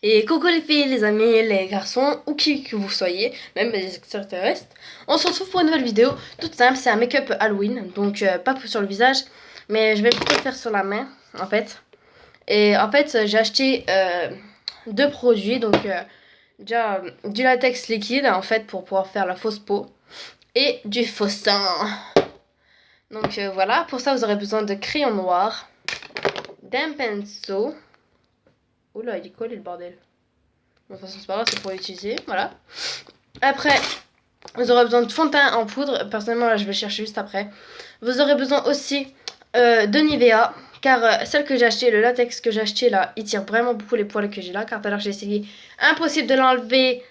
Et coucou les filles, les amis, les garçons, ou qui que vous soyez, même les extraterrestres. On se retrouve pour une nouvelle vidéo, toute simple, c'est un make-up Halloween, donc pas sur le visage, mais je vais plutôt le faire sur la main, en fait. Et en fait, j'ai acheté deux produits, donc déjà du latex liquide, en fait, pour pouvoir faire la fausse peau, et du faux sang. Donc voilà, pour ça vous aurez besoin de crayon noir, d'un pinceau. Oula, il est collé le bordel. De toute façon, c'est pas grave, c'est pour l'utiliser. Voilà. Après, vous aurez besoin de fond de teint en poudre. Personnellement, là, je vais chercher juste après. Vous aurez besoin aussi de Nivea. Car celle que j'ai achetée, le latex que j'ai acheté là, il tire vraiment beaucoup les poils que j'ai là. Car tout à l'heure, j'ai essayé. Impossible de l'enlever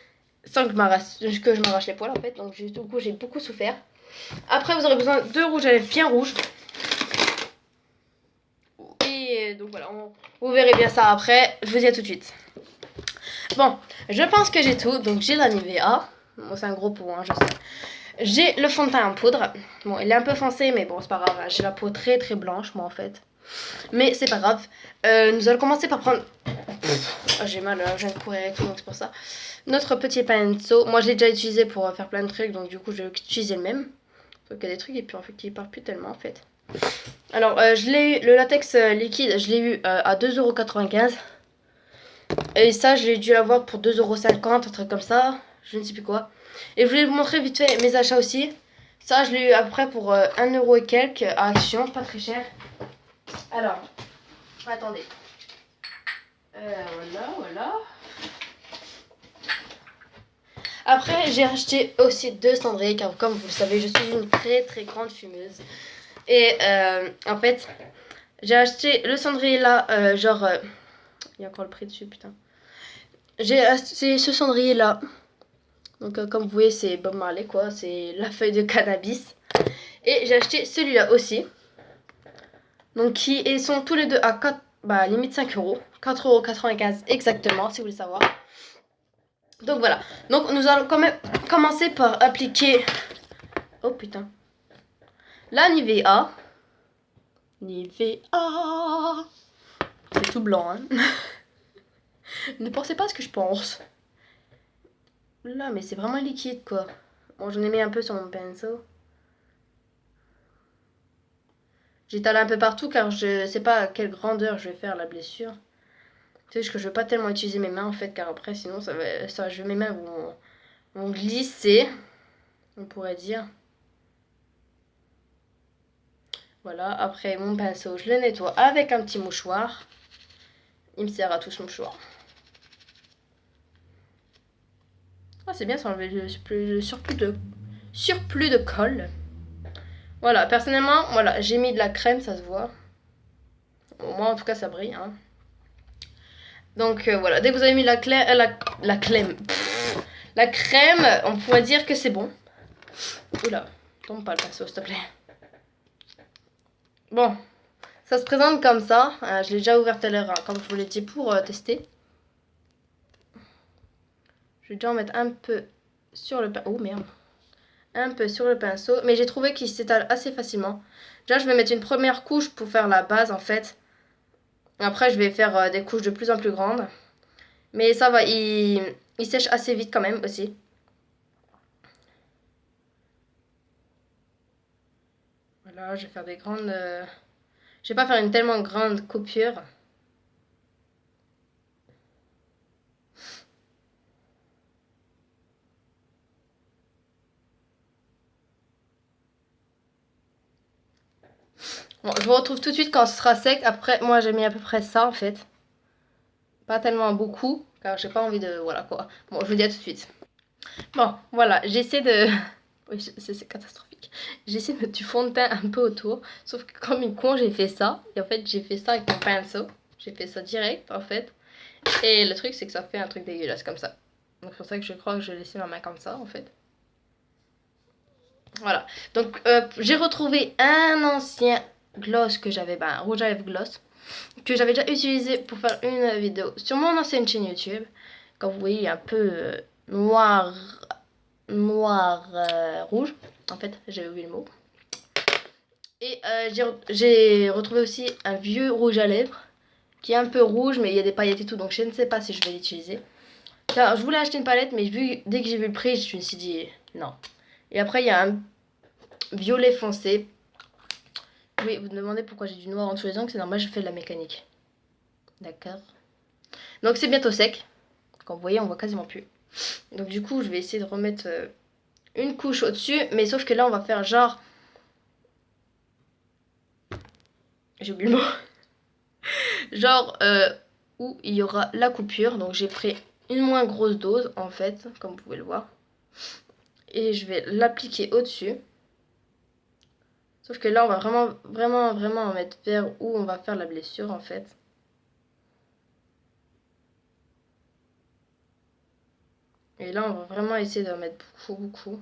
sans que je m'arrache les poils en fait. Donc, du coup, j'ai beaucoup souffert. Après, vous aurez besoin de rouge à lèvres bien rouge. Et donc voilà, vous verrez bien ça après. Je vous dis à tout de suite. Bon, je pense que j'ai tout. Donc j'ai la Nivea. Bon, c'est un gros pot, hein, je sais. J'ai le fond de teint en poudre. Bon, il est un peu foncé, mais bon, c'est pas grave. Hein. J'ai la peau très très blanche, moi, en fait. Mais c'est pas grave. Nous allons commencer par prendre... Oh, j'ai mal, je viens de courir et tout, donc c'est pour ça. Notre petit pinceau. Moi, je l'ai déjà utilisé pour faire plein de trucs, donc du coup, je vais utiliser le même. Sauf qu'il y a des trucs qui ne partent plus tellement, en fait. Alors, je l'ai eu, le latex liquide, je l'ai eu à 2,95 €. Et ça, j'ai dû l'avoir pour 2,50 €, un truc comme ça. Je ne sais plus quoi. Et je voulais vous montrer vite fait mes achats aussi. Ça, je l'ai eu à peu près pour 1 € et quelques à Action, pas très cher. Alors, attendez. Voilà. Après, j'ai acheté aussi deux cendriers, car comme vous le savez, je suis une très très grande fumeuse. Et en fait, j'ai acheté le cendrier là, il y a encore le prix dessus, putain. J'ai acheté ce cendrier là. Donc comme vous voyez, c'est Bob Marley quoi, c'est la feuille de cannabis. Et j'ai acheté celui-là aussi. Donc qui sont tous les deux à 4, bah limite 5 €. 4,95 € exactement, si vous voulez savoir. Donc voilà. Donc nous allons quand même commencer par appliquer... Oh putain. La Nivea. Nivea. C'est tout blanc, hein. Ne pensez pas à ce que je pense. Là, mais c'est vraiment liquide, quoi. Bon, j'en ai mis un peu sur mon pinceau. J'étale un peu partout car je sais pas à quelle grandeur je vais faire la blessure. Tu sais que je veux pas tellement utiliser mes mains en fait, car après sinon mes mains vont glisser, on pourrait dire. Voilà, après mon pinceau, je le nettoie avec un petit mouchoir. Il me sert à tout ce mouchoir. Ah, c'est bien ça, enlever le surplus de colle. Voilà, personnellement, voilà, j'ai mis de la crème, ça se voit. Bon, moi en tout cas ça brille, hein. Donc voilà, dès que vous avez mis la crème, la crème, on pourrait dire que c'est bon. Oula, tombe pas le pinceau, s'il te plaît. Bon, ça se présente comme ça. Je l'ai déjà ouvert tout à l'heure, hein, comme je vous l'ai dit, pour tester. Je vais déjà en mettre un peu sur le pinceau. Oh merde. Un peu sur le pinceau. Mais j'ai trouvé qu'il s'étale assez facilement. Déjà, je vais mettre une première couche pour faire la base, en fait. Après, je vais faire des couches de plus en plus grandes. Mais ça va, il sèche assez vite quand même aussi. Voilà, je vais faire des grandes... Je vais pas faire une tellement grande coupure. Bon, je vous retrouve tout de suite quand ce sera sec. Après, moi, j'ai mis à peu près ça, en fait. Pas tellement beaucoup, car j'ai pas envie de... Voilà, quoi. Bon, je vous dis à tout de suite. Bon, voilà, j'essaie de... Oui, c'est catastrophique. J'essaie de mettre du fond de teint un peu autour. Sauf que comme une con, j'ai fait ça. Et en fait, j'ai fait ça avec mon pinceau. J'ai fait ça direct, en fait. Et le truc, c'est que ça fait un truc dégueulasse, comme ça. Donc, c'est pour ça que je crois que je vais laisser ma main comme ça, en fait. Voilà. Donc, j'ai retrouvé un ancien gloss que j'avais, un rouge à lèvres gloss, que j'avais déjà utilisé pour faire une vidéo sur mon ancienne chaîne YouTube. Comme vous voyez, il est un peu noir, rouge. En fait, j'avais oublié le mot. Et j'ai retrouvé aussi un vieux rouge à lèvres qui est un peu rouge, mais il y a des paillettes et tout, donc je ne sais pas si je vais l'utiliser. Car je voulais acheter une palette, mais dès que j'ai vu le prix, je me suis dit non. Et après, il y a un violet foncé. Oui, vous me demandez pourquoi j'ai du noir en dessous les ongles, c'est normal, je fais de la mécanique. D'accord. Donc c'est bientôt sec. Comme vous voyez, on voit quasiment plus. Donc du coup, je vais essayer de remettre une couche au-dessus, mais sauf que là, on va faire genre... J'ai oublié le mot. Genre où il y aura la coupure. Donc j'ai pris une moins grosse dose en fait, comme vous pouvez le voir. Et je vais l'appliquer au-dessus. Sauf que là, on va vraiment mettre vers où on va faire la blessure en fait. Et là, on va vraiment essayer de mettre beaucoup.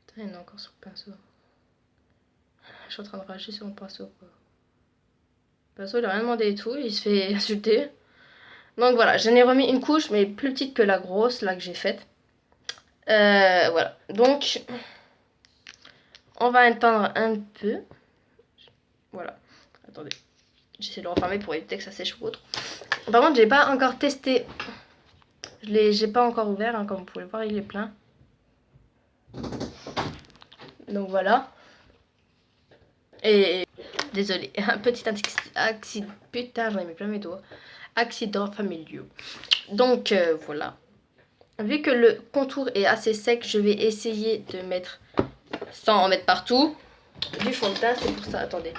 Putain, il y en a encore sur le pinceau. Je suis en train de rager sur mon pinceau quoi. Le pinceau, il a rien demandé et tout, il se fait insulter. Donc voilà, j'en ai remis une couche, mais plus petite que la grosse, là que j'ai faite. Voilà, donc on va éteindre un peu. Voilà, attendez, j'essaie de le refermer pour éviter que ça sèche ou autre. Par contre, j'ai pas encore testé. J'ai pas encore ouvert, hein, comme vous pouvez le voir, il est plein. Donc voilà. Et désolé, un petit accident. Putain, j'en ai mis plein mes doigts. Accident familial. Donc voilà. Vu que le contour est assez sec, je vais essayer de mettre, sans en mettre partout, du fond de teint. C'est pour ça, attendez.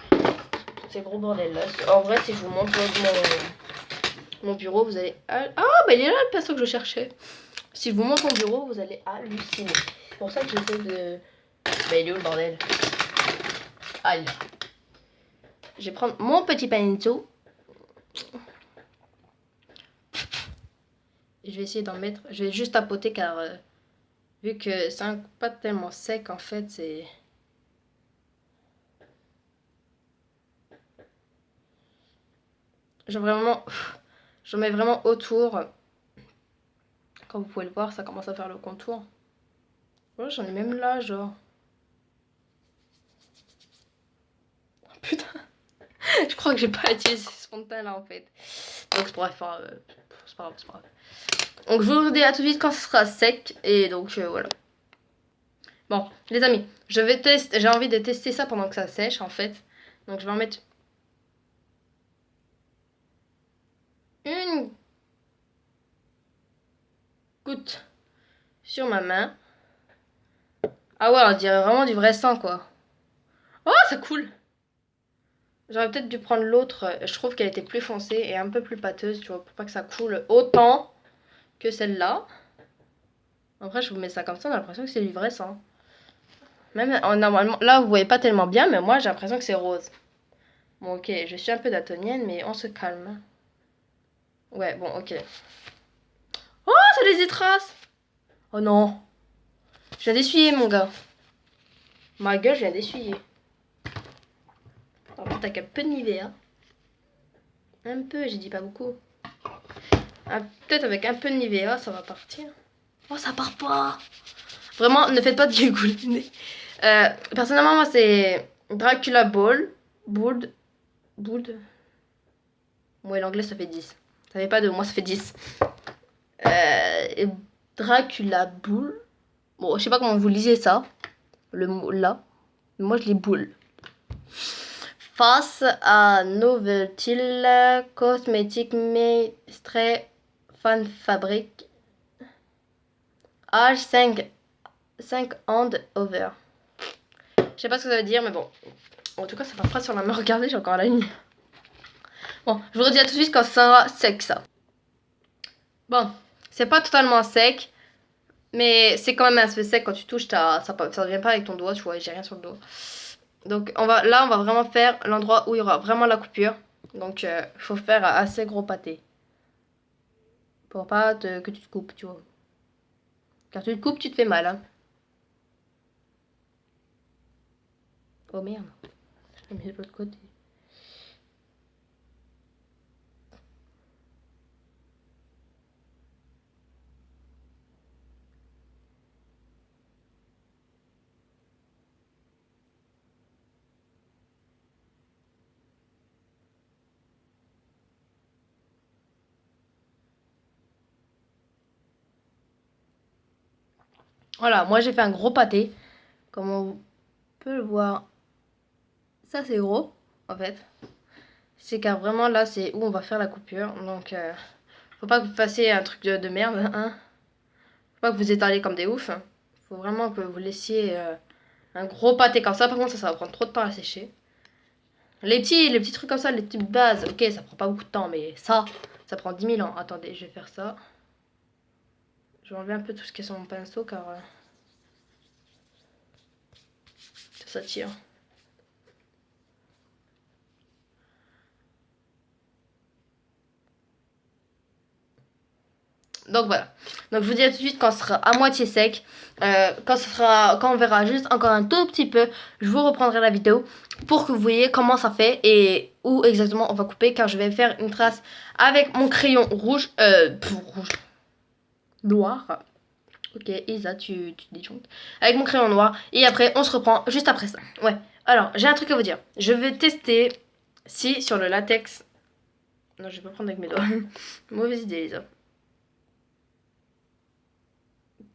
C'est gros bordel là. En vrai, si je vous montre mon bureau, vous allez... Ah, bah il est là le pinceau que je cherchais. Si je vous montre mon bureau, vous allez halluciner. C'est pour ça que j'essaie de... Bah il est où le bordel? Ah, là. Je vais prendre mon petit pinceau. Et je vais essayer d'en mettre. Je vais juste tapoter car vu que c'est pas tellement sec en fait, c'est... J'en mets vraiment autour. Comme vous pouvez le voir, ça commence à faire le contour. Oh, j'en ai même là, genre. Oh, putain. Je crois que j'ai pas utilisé ce fond de teint là en fait. Donc c'est pas grave, c'est pas grave. Donc je vous dis à tout de suite quand ce sera sec. Et donc voilà. Bon, les amis, j'ai envie de tester ça pendant que ça sèche en fait. Donc je vais en mettre une goutte sur ma main. Ah ouais, on dirait vraiment du vrai sang quoi. Oh, ça coule. J'aurais peut-être dû prendre l'autre. Je trouve qu'elle était plus foncée et un peu plus pâteuse, tu vois, pour pas que ça coule autant que celle-là. Après, je vous mets ça comme ça, on a l'impression que c'est du vrai sang. Même normalement, là, vous voyez pas tellement bien, mais moi, j'ai l'impression que c'est rose. Bon, ok, je suis un peu daltonienne, mais on se calme. Ouais, bon, ok. Oh, ça laisse des traces. Oh non. Je viens d'essuyer, mon gars. Ma gueule, je viens d'essuyer. Par contre, avec un peu de Nivea. Un peu, j'ai dit pas beaucoup. Ah, peut-être avec un peu de Nivea, ça va partir. Oh, ça part pas. Vraiment, ne faites pas de dégouliner. Personnellement, moi, c'est Dracula Bold. Ouais, l'anglais, ça fait 10. Ça fait pas de moi, ça fait 10. Et Dracula Bull. Bon, je sais pas comment vous lisez ça. Le mot là. Moi, je lis boule. Face à Noveltil Cosmetic Maestre Fan Fabric. Âge 5 and over. Je sais pas ce que ça veut dire, mais bon. En tout cas, ça va pas sur la main. Regardez, j'ai encore la ligne. Bon, je vous redis à tout de suite quand ça sera sec, ça. Bon, c'est pas totalement sec. Mais c'est quand même un peu sec quand tu touches, ça ne vient pas avec ton doigt, tu vois, j'ai rien sur le doigt. Donc là, on va vraiment faire l'endroit où il y aura vraiment la coupure. Donc il faut faire assez gros pâté. Pour pas que tu te coupes, tu vois. Car tu te coupes, tu te fais mal. Hein. Oh merde, je l'ai mis de l'autre côté. Voilà, moi j'ai fait un gros pâté. Comme on peut le voir, ça c'est gros en fait. C'est car vraiment là c'est où on va faire la coupure. Donc faut pas que vous fassiez un truc de merde. Hein. Faut pas que vous étaliez comme des oufs. Faut vraiment que vous laissiez un gros pâté comme ça. Par contre ça va prendre trop de temps à sécher. Les petits trucs comme ça, les petites bases, ok ça prend pas beaucoup de temps. Mais ça prend 10 000 ans. Attendez, je vais faire ça. Je vais enlever un peu tout ce qui est sur mon pinceau car ça tire. Donc voilà. Donc je vous dis à tout de suite quand ce sera à moitié sec. Quand on verra juste encore un tout petit peu, je vous reprendrai la vidéo pour que vous voyez comment ça fait et où exactement on va couper. Car je vais faire une trace avec mon crayon rouge. Rouge. Noir. Ok, Isa, tu disjonctes. Avec mon crayon noir. Et après, on se reprend juste après ça. Ouais. Alors, j'ai un truc à vous dire. Je vais tester si sur le latex... Non, je vais pas prendre avec mes doigts. Mauvaise idée, Isa.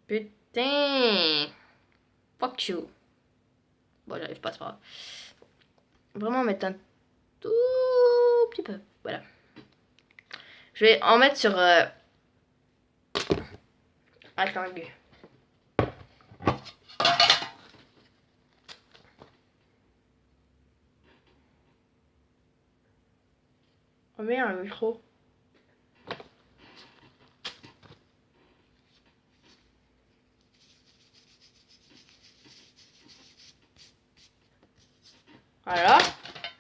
Putain. Fuck you. Bon, j'arrive pas, c'est pas grave. Vraiment mettre un tout petit peu. Voilà. Je vais en mettre sur... Attends, on met un micro. Voilà.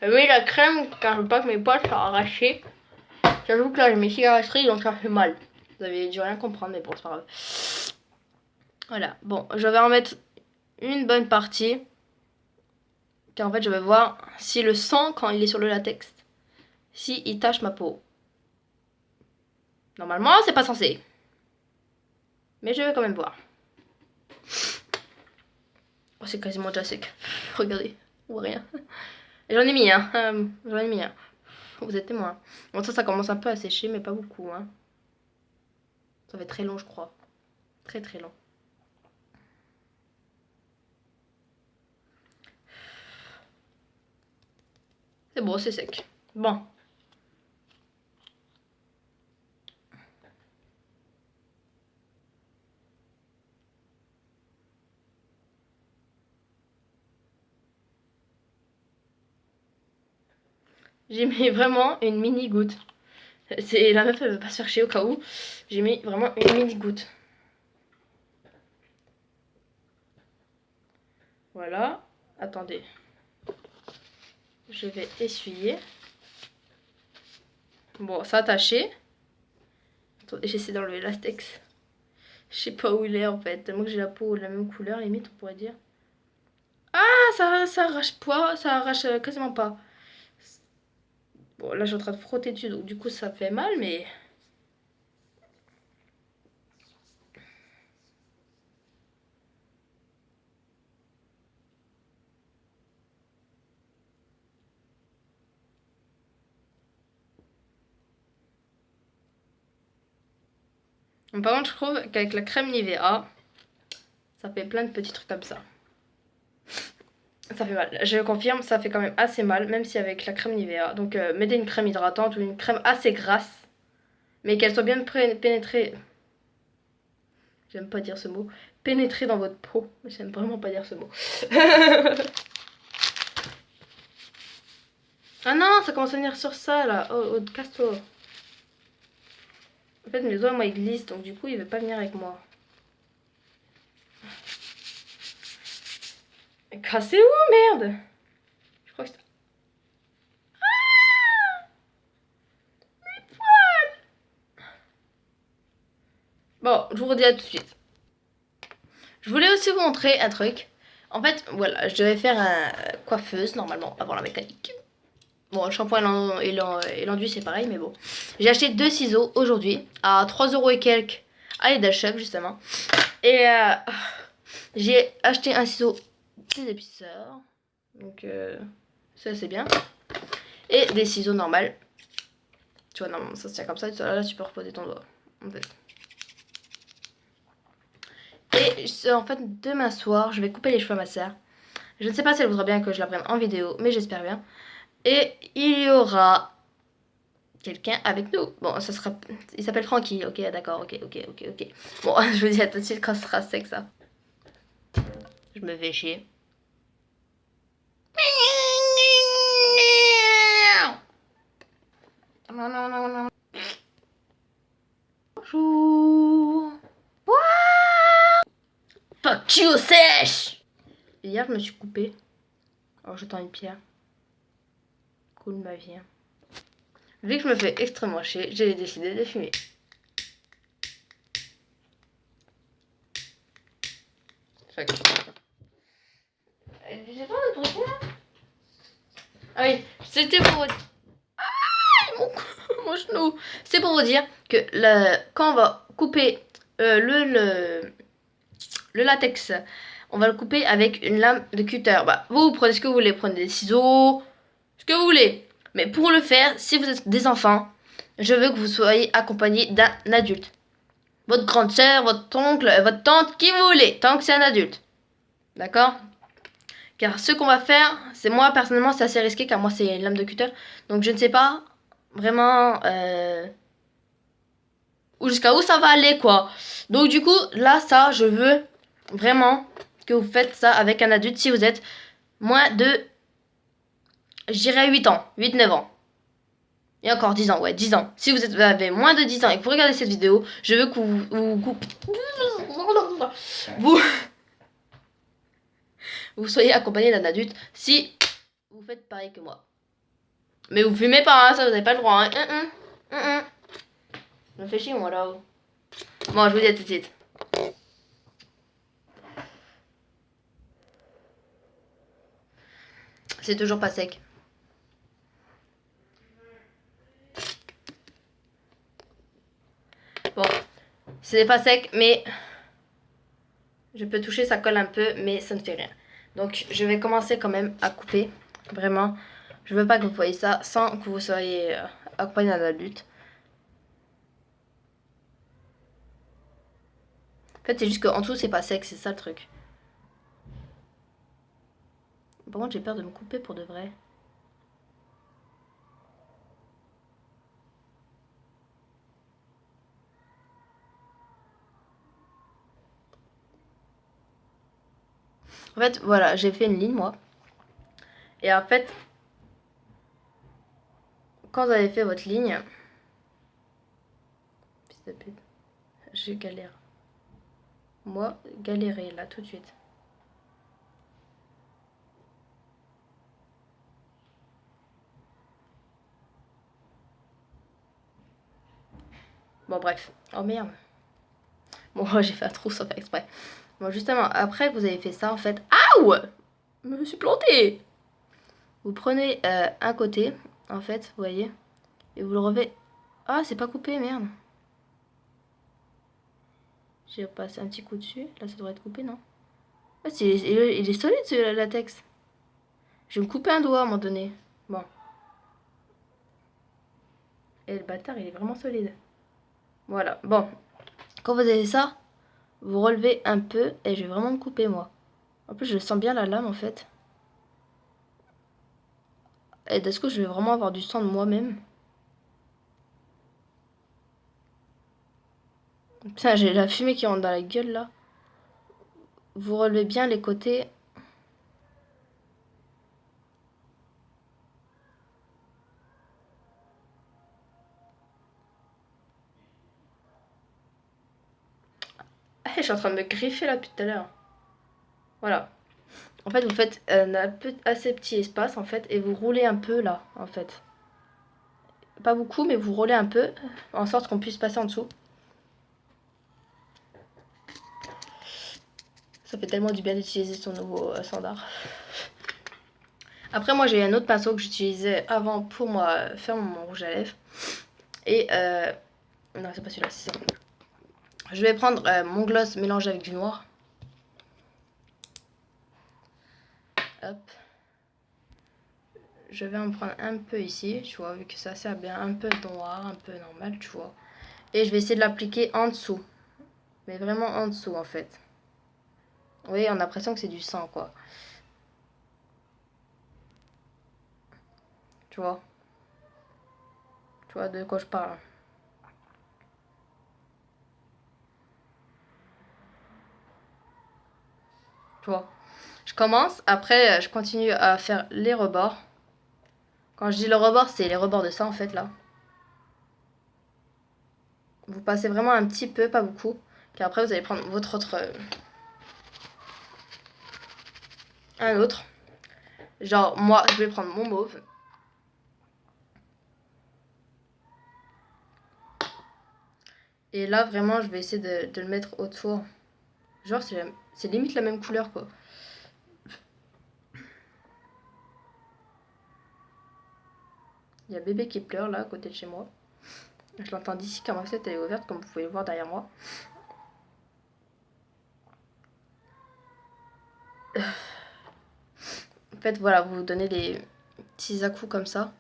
J'ai mis la crème car je veux pas que mes poils soient arrachés. J'avoue que là j'ai mes cicatrices donc ça fait mal. Vous avez dû rien comprendre mais bon c'est pas grave. Voilà. Bon, je vais en mettre une bonne partie. Car en fait je vais voir si le sang quand il est sur le latex, si il tache ma peau. Normalement c'est pas censé. Mais je vais quand même voir. Oh c'est quasiment déjà sec. Regardez. On voit rien. J'en ai mis un. J'en ai mis un. Vous êtes témoin. Bon ça commence un peu à sécher mais pas beaucoup. Hein. Ça va être très long je crois. Très très long. C'est bon, c'est sec. Bon. J'ai mis vraiment une mini goutte. C'est la meuf elle veut pas se faire chier au cas où. J'ai mis vraiment une mini goutte. Voilà. Attendez. Je vais essuyer. Bon, ça a taché. Attendez, j'essaie d'enlever le latex. Je sais pas où il est en fait. Tellement que j'ai la peau de la même couleur, limite, on pourrait dire. Ah, ça arrache pas. Ça arrache quasiment pas. Bon, là, je suis en train de frotter dessus, donc du coup, ça fait mal, mais... Par contre, je trouve qu'avec la crème Nivea, ça fait plein de petits trucs comme ça. Ça fait mal. Je confirme, ça fait quand même assez mal, même si avec la crème Nivea. Donc, mettez une crème hydratante ou une crème assez grasse, mais qu'elle soit bien pénétrée. J'aime pas dire ce mot. Pénétrée dans votre peau. J'aime vraiment pas dire ce mot. Ah non, ça commence à venir sur ça là. Oh, casse-toi. En fait, mes doigts, moi, ils glissent, donc du coup, il veut pas venir avec moi. Cassez-vous, merde! Je crois que c'est... Ah! Mes poils! Bon, je vous redis à tout de suite. Je voulais aussi vous montrer un truc. En fait, voilà, je devais faire un coiffeuse, normalement, avant la mécanique. Bon, le shampoing et l'enduit, c'est pareil, mais bon. J'ai acheté 2 ciseaux aujourd'hui, à 3 € et quelques, à Lidl Shop, justement. Et j'ai acheté un ciseau des épaisseurs. Donc, ça, c'est bien. Et des ciseaux normaux. Tu vois, normalement, ça se tient comme ça. Là, tu peux reposer ton doigt, en fait. Et en fait, demain soir, je vais couper les cheveux à ma sœur. Je ne sais pas si elle voudra bien que je la prenne en vidéo, mais j'espère bien. Et il y aura quelqu'un avec nous. Bon, ça sera... Il s'appelle Francky. Ok, d'accord, ok. Bon, je vous dis à tout de suite quand ce sera sec, ça. Je me fais chier. Non. Bonjour. Fuck you, sèche. Hier, je me suis coupée en jetant une pierre. Cool ma vie. Hein. Vu que je me fais extrêmement chier, j'ai décidé de fumer. Fuck. J'ai pas de truc là. Ah oui, c'était pour... Mon genou. C'est pour vous dire que quand on va couper le latex, on va le couper avec une lame de cutter. Bah, vous prenez ce que vous voulez, prenez des ciseaux, ce que vous voulez. Mais pour le faire, si vous êtes des enfants, je veux que vous soyez accompagnés d'un adulte. Votre grande soeur, votre oncle, votre tante, qui vous voulez, tant que c'est un adulte. D'accord ? Car ce qu'on va faire, c'est moi personnellement, c'est assez risqué car moi c'est une lame de cutter. Donc je ne sais pas vraiment jusqu'à où ça va aller quoi. Donc du coup là ça je veux vraiment que vous faites ça avec un adulte si vous êtes moins de, je dirais 8 ans, 8-9 ans. Et encore 10 ans, ouais 10 ans. Si vous avez moins de 10 ans et que vous regardez cette vidéo, je veux que vous soyez accompagné d'un adulte si vous faites pareil que moi. Mais vous fumez pas, hein, ça vous n'avez pas le droit. Hein. Je me fais chier moi là. Bon, je vous dis à tout de suite. C'est toujours pas sec. Bon, c'est pas sec, mais je peux toucher, ça colle un peu, mais ça ne fait rien. Donc, je vais commencer quand même à couper. Vraiment, je veux pas que vous voyez ça sans que vous soyez accompagné d'un adulte. En fait, c'est juste qu'en dessous, c'est pas sec, c'est ça le truc. Par contre, j'ai peur de me couper pour de vrai. En fait, voilà, j'ai fait une ligne, moi. Et en fait, quand vous avez fait votre ligne... Je galère. Moi, galérer, là, tout de suite. Bon, bref. Oh, merde. Bon, j'ai fait un trou sans faire exprès. Bon, justement, après que vous avez fait ça, en fait... Aouh! Je me suis plantée! Vous prenez un côté, en fait, vous voyez, et vous le revez... Ah, c'est pas coupé, merde. J'ai passé un petit coup dessus. Là, ça devrait être coupé, non? Ah, il est solide, ce latex. Je vais me couper un doigt à un moment donné. Bon. Et le bâtard, il est vraiment solide. Voilà, bon. Quand vous avez ça, vous relevez un peu et je vais vraiment me couper, moi. En plus, je sens bien la lame, en fait. Et est-ce que je vais vraiment avoir du sang de moi-même? Putain, j'ai la fumée qui rentre dans la gueule, là. Vous relevez bien les côtés. Ah, je suis en train de me griffer, là, depuis tout à l'heure. Voilà. En fait, vous faites un assez petit espace, en fait, et vous roulez un peu, là, en fait. Pas beaucoup, mais vous roulez un peu, en sorte qu'on puisse passer en dessous. Ça fait tellement du bien d'utiliser son nouveau standard. Après, moi, j'ai un autre pinceau que j'utilisais avant pour moi faire mon rouge à lèvres. Et non, c'est pas celui-là, c'est ça. Je vais prendre mon gloss mélangé avec du noir. Hop. Je vais en prendre un peu ici, tu vois, vu que ça sert bien, un peu noir, un peu normal, tu vois. Et je vais essayer de l'appliquer en dessous. Mais vraiment en dessous, en fait. Oui, on a l'impression que c'est du sang, quoi. Tu vois? Tu vois de quoi je parle? Tu vois? Je commence, après je continue à faire les rebords. Quand je dis le rebord, c'est les rebords de ça en fait là. Vous passez vraiment un petit peu, pas beaucoup. Puis après vous allez prendre votre autre... un autre. Genre moi je vais prendre mon mauve. Et là vraiment je vais essayer de le mettre autour. Genre c'est limite la même couleur quoi. Il y a bébé qui pleure là à côté de chez moi. Je l'entends d'ici car ma fenêtre elle est ouverte comme vous pouvez le voir derrière moi. En fait voilà, vous donnez des petits à-coups comme ça.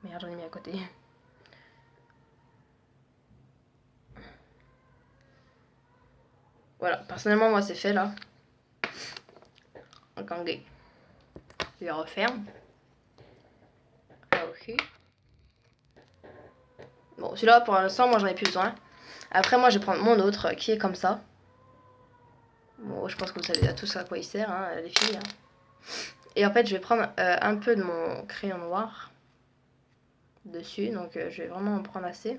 Merde, j'en ai mis à côté. Voilà, personnellement moi c'est fait là. Attendez. Je referme. Là aussi. Bon, celui-là pour l'instant moi j'en ai plus besoin. Après moi je vais prendre mon autre qui est comme ça. Bon, je pense que vous savez à tous à quoi il sert, hein, les filles. Hein. Et en fait je vais prendre un peu de mon crayon noir dessus. Donc je vais vraiment en prendre assez.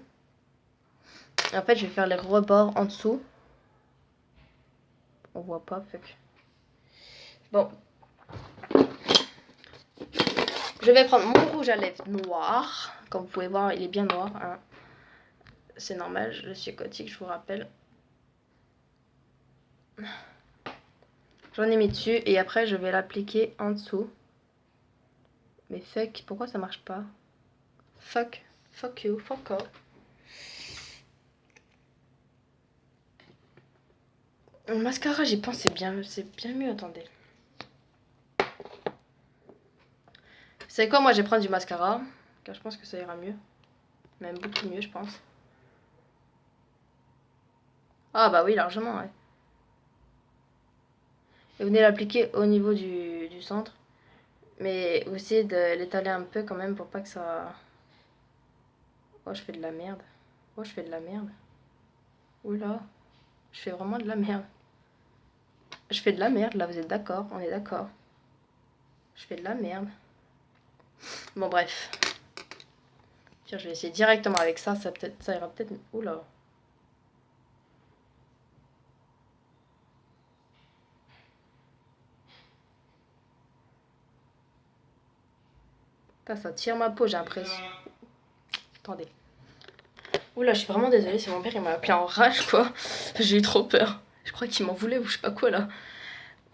Et en fait je vais faire les rebords en dessous. On voit pas, fait que... Bon. Je vais prendre mon rouge à lèvres noir. Comme vous pouvez voir, il est bien noir. Hein. C'est normal, je suis gothique, je vous rappelle. J'en ai mis dessus et après je vais l'appliquer en dessous. Mais fuck, pourquoi ça marche pas? Fuck you, fuck off. Le mascara, j'y pense, c'est bien mieux, attendez. C'est quoi, moi je vais prendre du mascara, car je pense que ça ira mieux. Même beaucoup mieux, je pense. Ah bah oui, largement, ouais. Et vous venez l'appliquer au niveau du centre. Mais vous essayez de l'étaler un peu quand même pour pas que ça... Oh, je fais de la merde. Oh, je fais de la merde. Oula, je fais vraiment de la merde. Je fais de la merde, là, vous êtes d'accord? On est d'accord. Je fais de la merde. Bon, bref. Tiens, je vais essayer directement avec ça, ça ira peut-être... Oula. Ça tire ma peau, j'ai l'impression. Attendez. Oula, je suis vraiment désolée, c'est mon père, il m'a appelé en rage, quoi. J'ai eu trop peur. Je crois qu'il m'en voulait ou je sais pas quoi, là.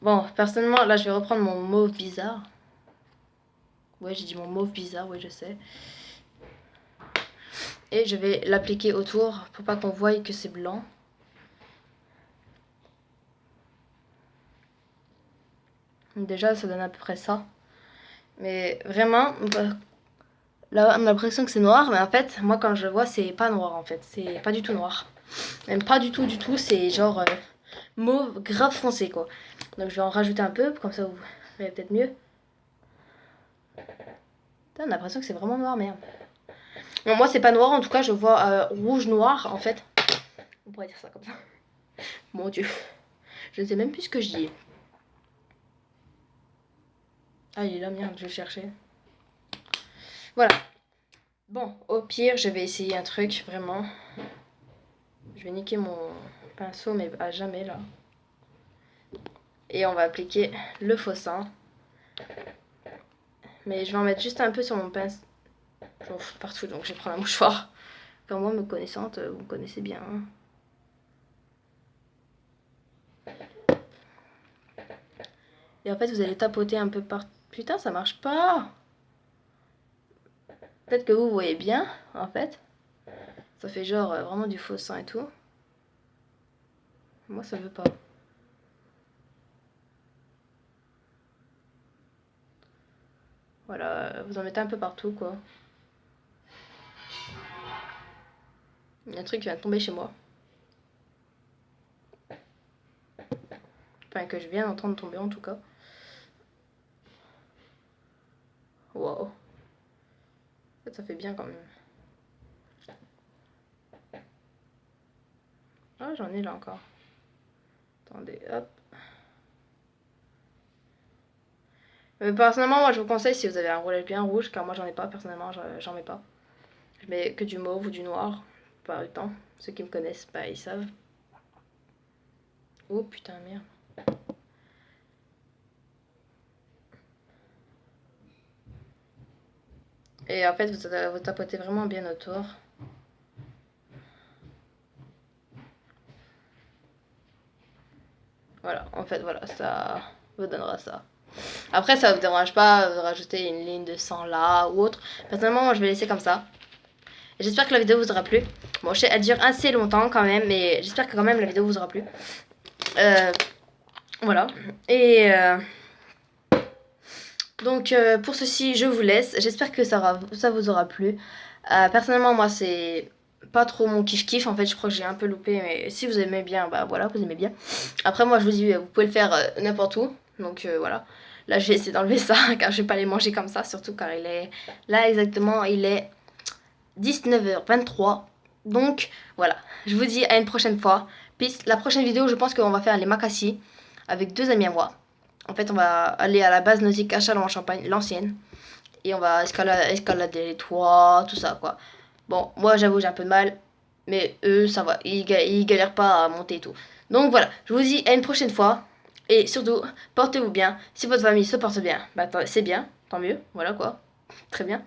Bon, personnellement, là, je vais reprendre mon mauve bizarre. Ouais, j'ai dit mon mauve bizarre, oui, je sais. Et je vais l'appliquer autour pour pas qu'on voie que c'est blanc. Déjà, ça donne à peu près ça. Mais vraiment, là, on a l'impression que c'est noir, mais en fait, moi, quand je le vois, c'est pas noir, en fait. C'est pas du tout noir. Même pas du tout, c'est genre mauve grave foncé, quoi. Donc, je vais en rajouter un peu, comme ça, vous verrez peut-être mieux. Putain, on a l'impression que c'est vraiment noir, merde. Non, moi, c'est pas noir, en tout cas, je vois rouge-noir, en fait. On pourrait dire ça comme ça. Mon Dieu. Je ne sais même plus ce que je dis. Ah, il est là, merde, je vais le chercher. Voilà. Bon, au pire, je vais essayer un truc, vraiment. Je vais niquer mon pinceau, mais à jamais, là. Et on va appliquer le faux sang. Mais je vais en mettre juste un peu sur mon pinceau. J'en fous partout, donc je vais prendre un mouchoir. Enfin, moi, me connaissante, vous me connaissez bien. Hein. Et en fait, vous allez tapoter un peu par... Putain, ça marche pas. Peut-être que vous voyez bien, en fait. Ça fait genre vraiment du faux sang et tout. Moi, ça veut pas. Voilà, vous en mettez un peu partout, quoi. Il y a un truc qui vient de tomber chez moi. enfin que je viens d'entendre tomber en tout cas. Wow. Ça fait bien quand même. Ah, j'en ai là encore. Attendez, hop. Personnellement, moi je vous conseille si vous avez un roulet bien rouge, car moi j'en ai pas, personnellement, j'en mets pas. Je mets que du mauve ou du noir, par le temps. Ceux qui me connaissent, bah ils savent. Oh putain, merde. Et en fait, vous tapotez vraiment bien autour. Voilà, en fait, voilà, ça vous donnera ça. Après, ça vous dérange pas de rajouter une ligne de sang là ou autre. Personnellement, moi, je vais laisser comme ça. J'espère que la vidéo vous aura plu. Bon, je sais, elle dure assez longtemps quand même, mais j'espère que quand même la vidéo vous aura plu. Voilà. Et donc, pour ceci, je vous laisse. J'espère que ça vous aura plu. Personnellement, moi, c'est pas trop mon kiff-kiff. En fait, je crois que j'ai un peu loupé. Mais si vous aimez bien, bah voilà, vous aimez bien. Après, moi, je vous dis, vous pouvez le faire n'importe où. Donc, voilà. Là, je vais essayer d'enlever ça, car je vais pas les manger comme ça. Surtout car il est... Là, exactement, il est 19h23. Donc, voilà. Je vous dis à une prochaine fois. Peace. La prochaine vidéo, je pense qu'on va faire les Makassi avec 2 amis à moi. En fait, on va aller à la base nautique à Châlons-en-Champagne, l'ancienne. Et on va escalader les toits, tout ça, quoi. Bon, moi, j'avoue, j'ai un peu de mal. Mais eux, ça va. Ils galèrent pas à monter et tout. Donc, voilà. Je vous dis à une prochaine fois. Et surtout, portez-vous bien. Si votre famille se porte bien, bah, c'est bien. Tant mieux. Voilà, quoi. Très bien.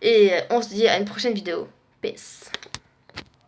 Et on se dit à une prochaine vidéo. Peace.